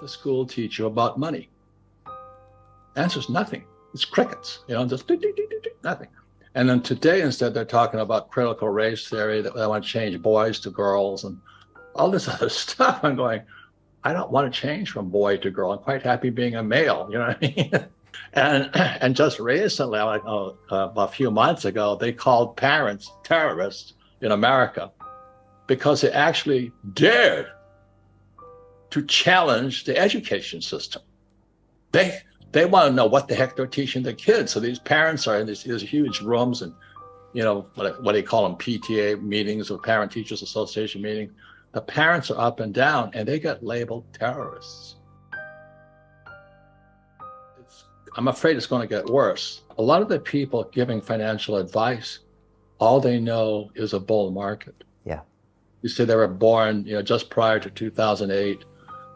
the school teach you about money? Answer's nothing. It's crickets, just nothing. And then today, instead, they're talking about critical race theory, that they want to change boys to girls and all this other stuff. I'm going, I don't want to change from boy to girl. I'm quite happy being a male, you know what I mean? And just recently, about a few months ago, they called parents terrorists in America because they actually dared to challenge the education system. They want to know what the heck they're teaching the kids. So these parents are in these huge rooms and, what they call them, PTA meetings or Parent Teachers Association meetings. The parents are up and down and they get labeled terrorists. I'm afraid it's going to get worse. A lot of the people giving financial advice, all they know is a bull market. Yeah. You see, they were born, just prior to 2008.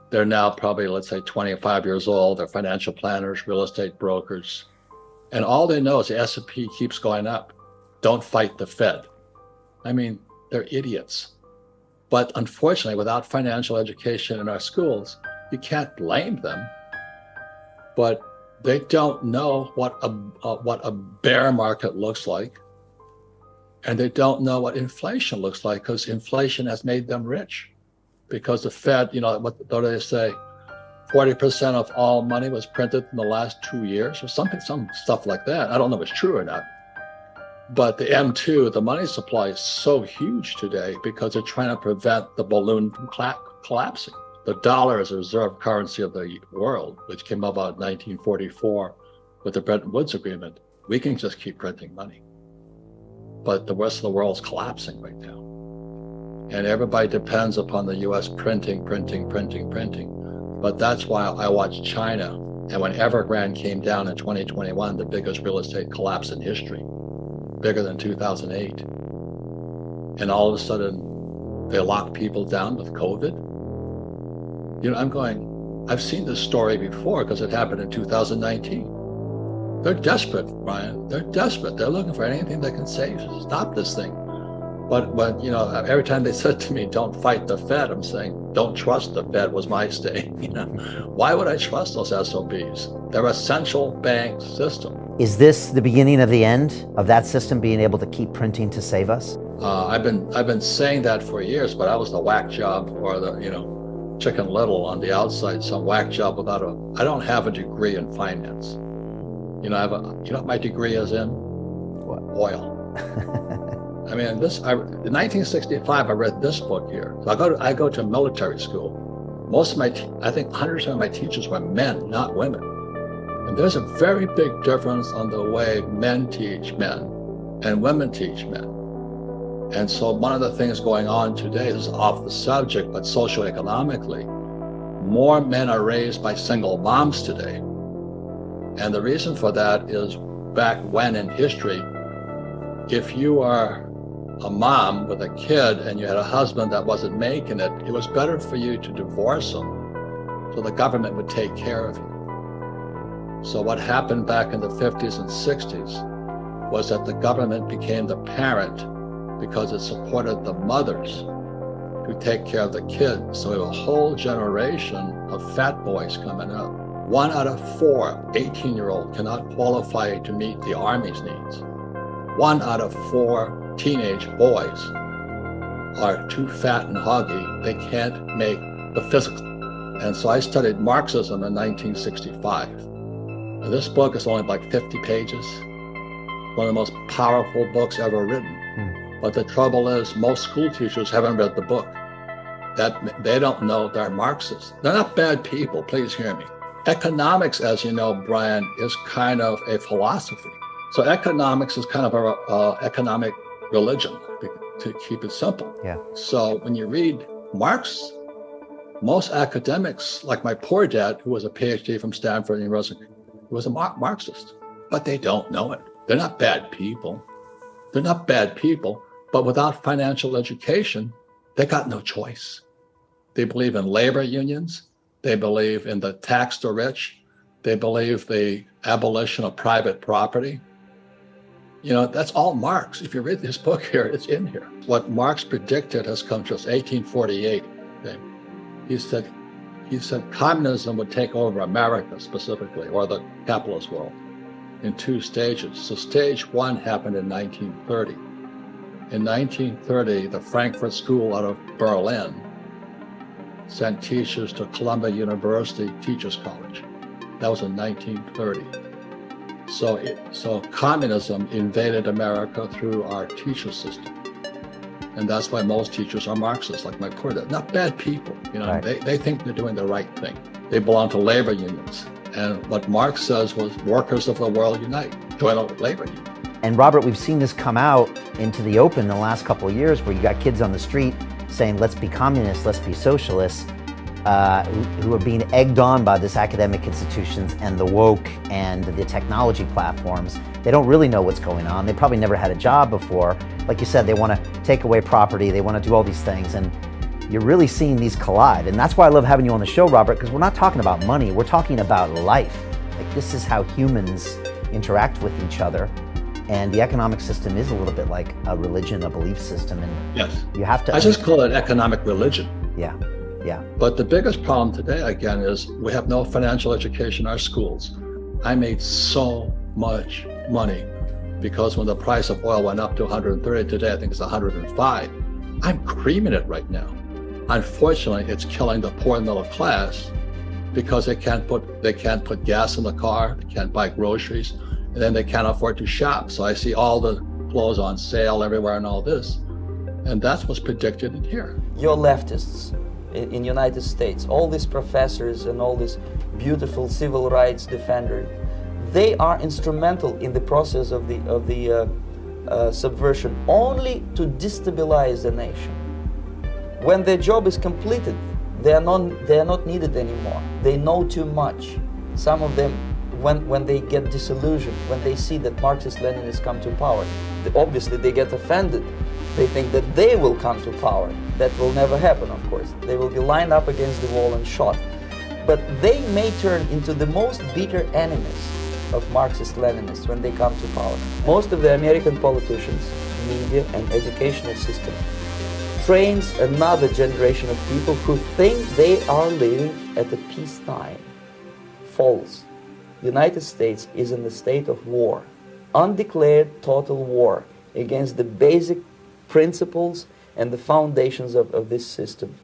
They're now probably, let's say, 25 years old. They're financial planners, real estate brokers. And all they know is the S&P keeps going up. Don't fight the Fed. I mean, they're idiots. But unfortunately, without financial education in our schools, you can't blame them. But they don't know what a bear market looks like. And they don't know what inflation looks like, because inflation has made them rich. Because the Fed, what do they say? 40% of all money was printed in the last 2 years or something, some stuff like that. I don't know if it's true or not. But the M2, the money supply, is so huge today because they're trying to prevent the balloon from collapsing. The dollar is a reserve currency of the world, which came about in 1944 with the Bretton Woods Agreement. We can just keep printing money. But the rest of the world's collapsing right now. And everybody depends upon the US printing. But that's why I watch China. And when Evergrande came down in 2021, the biggest real estate collapse in history, bigger than 2008. And all of a sudden, they lock people down with COVID. I'm going, I've seen this story before because it happened in 2019. They're desperate, Brian. They're desperate. They're looking for anything that can stop this thing. But when, every time they said to me, don't fight the Fed, I'm saying, don't trust the Fed was my stay. Why would I trust those SOBs? They're a central bank system. Is this the beginning of the end of that system being able to keep printing to save us? I've been saying that for years, but I was the whack job or the, Chicken Little on the outside, some whack job I don't have a degree in finance. I have what my degree is in? What? Oil. I mean, in 1965, I read this book here. So I go to military school. Most of I think 100% of my teachers were men, not women. And there's a very big difference on the way men teach men and women teach men. And so one of the things going on today, this is off the subject, but socioeconomically, more men are raised by single moms today. And the reason for that is back when in history, if you are a mom with a kid and you had a husband that wasn't making it, it was better for you to divorce him so the government would take care of you. So what happened back in the 50s and 60s was that the government became the parent because it supported the mothers to take care of the kids. So we have a whole generation of fat boys coming up. 1 out of 4 18-year-olds cannot qualify to meet the Army's needs. 1 out of 4 teenage boys are too fat and hoggy. They can't make the physical. And so I studied Marxism in 1965. And this book is only like 50 pages. One of the most powerful books ever written. But the trouble is most school teachers haven't read the book. That they don't know they're Marxists. They're not bad people, please hear me. Economics, as you know, Brian, is kind of a philosophy. So economics is kind of a economic religion, to keep it simple. Yeah. So when you read Marx, most academics, like my poor dad, who was a PhD from Stanford University, was a Marxist, but they don't know it. They're not bad people. They're not bad people, but without financial education, they got no choice. They believe in labor unions. They believe in the tax the rich. They believe the abolition of private property. That's all Marx. If you read this book here, it's in here. What Marx predicted has come to us, 1848. Okay? He said, he said communism would take over America specifically, or the capitalist world, in two stages. So stage one happened in 1930. In 1930, the Frankfurt School out of Berlin sent teachers to Columbia University Teachers College. That was in 1930. So communism invaded America through our teacher system. And that's why most teachers are Marxists, like my poor dad. Not bad people, you know, Right. they think they're doing the right thing. They belong to labor unions. And what Marx says was workers of the world unite, join a labor union. And Robert, we've seen this come out into the open in the last couple of years, where you got kids on the street saying, let's be communists, let's be socialists, who are being egged on by this academic institutions and the woke and the technology platforms. They don't really know what's going on. They probably never had a job before. Like you said, they want to take away property, they want to do all these things, and you're really seeing these collide. And that's why I love having you on the show, Robert, because we're not talking about money, we're talking about life. Like, this is how humans interact with each other. And the economic system is a little bit like a religion, a belief system, and Yes. you have to. I just call it economic religion. Yeah, yeah. But the biggest problem today, again, is we have no financial education in our schools. I made so much money because when the price of oil went up to 130 today, I think it's 105. I'm creaming it right now. Unfortunately, it's killing the poor middle class because they can't put gas in the car, they can't buy groceries, and then they can't afford to shop. So I see all the clothes on sale everywhere and all this. And that's what's predicted in here. Your leftists in United States, all these professors and all these beautiful civil rights defenders, they are instrumental in the process of the subversion only to destabilize the nation. When their job is completed, they are not needed anymore. They know too much. Some of them, when they get disillusioned, when they see that Marxist-Leninists come to power, obviously they get offended. They think that they will come to power. That will never happen, of course. They will be lined up against the wall and shot. But they may turn into the most bitter enemies of Marxist-Leninists when they come to power. Most of the American politicians, media, and educational system trains another generation of people who think they are living at a peacetime. False. The United States is in a state of war, undeclared total war against the basic principles and the foundations of this system.